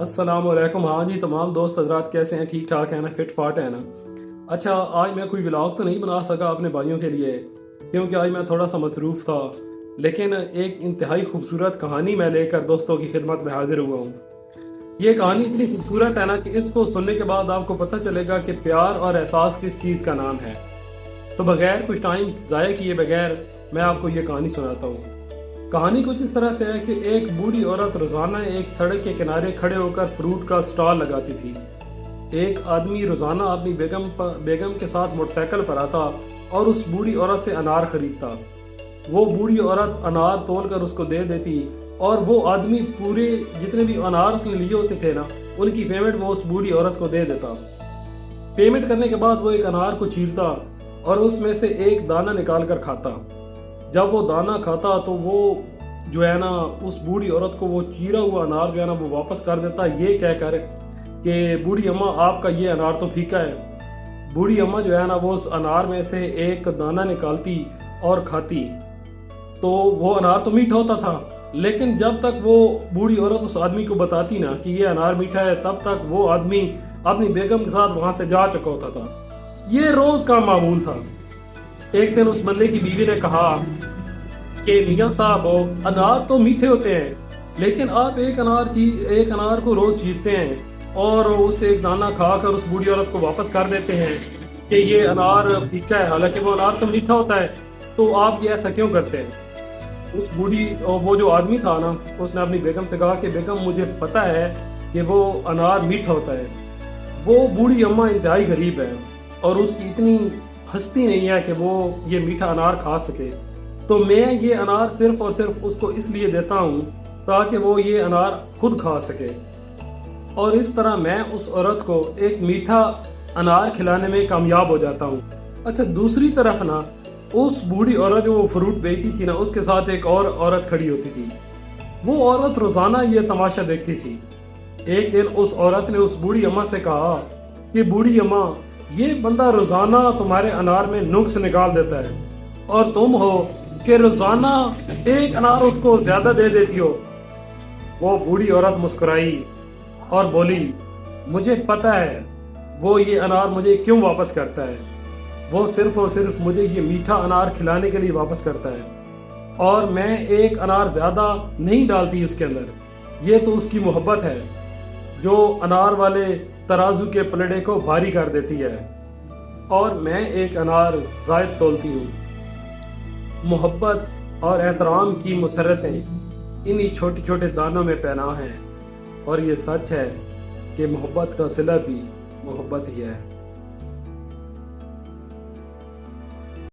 अस्सलाम वालेकुम। हाँ जी, तमाम दोस्त हजरात कैसे हैं? ठीक ठाक हैं ना? फिट फाट है ना? अच्छा, आज मैं कोई व्लॉग तो नहीं बना सका अपने भाइयों के लिए, क्योंकि आज मैं थोड़ा सा मसरूफ़ था। लेकिन एक इंतहाई खूबसूरत कहानी मैं लेकर दोस्तों की खिदमत में हाजिर हुआ हूँ। ये कहानी इतनी खूबसूरत है ना कि इसको सुनने के बाद आपको पता चलेगा कि प्यार और एहसास किस चीज़ का नाम है। तो बगैर कुछ टाइम ज़ाया किए बगैर मैं आपको ये कहानी सुनाता हूँ। कहानी कुछ इस तरह से है कि एक बूढ़ी औरत रोज़ाना एक सड़क के किनारे खड़े होकर फ्रूट का स्टॉल लगाती थी। एक आदमी रोज़ाना अपनी बेगम के साथ मोटरसाइकिल पर आता और उस बूढ़ी औरत से अनार खरीदता। वो बूढ़ी औरत अनार तोल कर उसको दे देती और वो आदमी पूरे जितने भी अनार उसने लिए होते थे ना, उनकी पेमेंट वो उस बूढ़ी औरत को दे देता। पेमेंट करने के बाद वो एक अनार को चीरता और उसमें से एक दाना निकाल कर खाता। जब वो दाना खाता तो वो जो है ना, उस बूढ़ी औरत को वो चीरा हुआ अनार जो है ना वो वापस कर देता, ये कहकर कि बूढ़ी अम्मा आपका ये अनार तो फीका है। बूढ़ी अम्मा जो है ना वो उस अनार में से एक दाना निकालती और खाती, तो वो अनार तो मीठा होता था। लेकिन जब तक वो बूढ़ी औरत उस आदमी को बताती ना कि ये अनार मीठा है, तब तक वो आदमी अपनी बेगम के साथ वहां से जा चुका होता था। ये रोज का मामूल था। एक दिन उस बंदे की बीवी ने कहा कि मियाँ साहब, अनार तो मीठे होते हैं, लेकिन आप एक अनार को रोज चीरते हैं और उससे एक दाना खाकर उस बूढ़ी औरत को वापस कर देते हैं कि ये अनार फीका है, हालांकि वो अनार तो मीठा होता है, तो आप ये ऐसा क्यों करते हैं? वो जो आदमी था ना, उसने अपनी बेगम से कहा कि बेगम मुझे पता है कि वो अनार मीठा होता है। वो बूढ़ी अम्मा इंतहाई गरीब है और उसकी इतनी हस्ती नहीं है कि वो ये मीठा अनार खा सके, तो मैं ये अनार सिर्फ और सिर्फ उसको इसलिए देता हूँ ताकि वो ये अनार खुद खा सके। और इस तरह मैं उस औरत को एक मीठा अनार खिलाने में कामयाब हो जाता हूँ। अच्छा, दूसरी तरफ ना, उस बूढ़ी औरत जो वो फ्रूट बेचती थी ना, उसके साथ एक और औरत खड़ी होती थी। वो औरत रोज़ाना ये तमाशा देखती थी। एक दिन उस औरत ने उस बूढ़ी अम्मा से कहा कि बूढ़ी अम्मा, ये बंदा रोज़ाना तुम्हारे अनार में नुक्स निकाल देता है और तुम हो कि रोज़ाना एक अनार उसको ज़्यादा दे देती हो। वो बूढ़ी औरत मुस्कुराई और बोली, मुझे पता है वो ये अनार मुझे क्यों वापस करता है। वो सिर्फ और सिर्फ मुझे ये मीठा अनार खिलाने के लिए वापस करता है और मैं एक अनार ज़्यादा नहीं डालती उसके अंदर। ये तो उसकी मोहब्बत है जो अनार वाले तराजू के पलड़े को भारी कर देती है और मैं एक अनार ज़ायद तोलती हूँ। मोहब्बत और एहतराम की मुसरतें इन्हीं छोटे छोटे दानों में पनाह हैं और ये सच है कि मोहब्बत का सिला भी मोहब्बत ही है।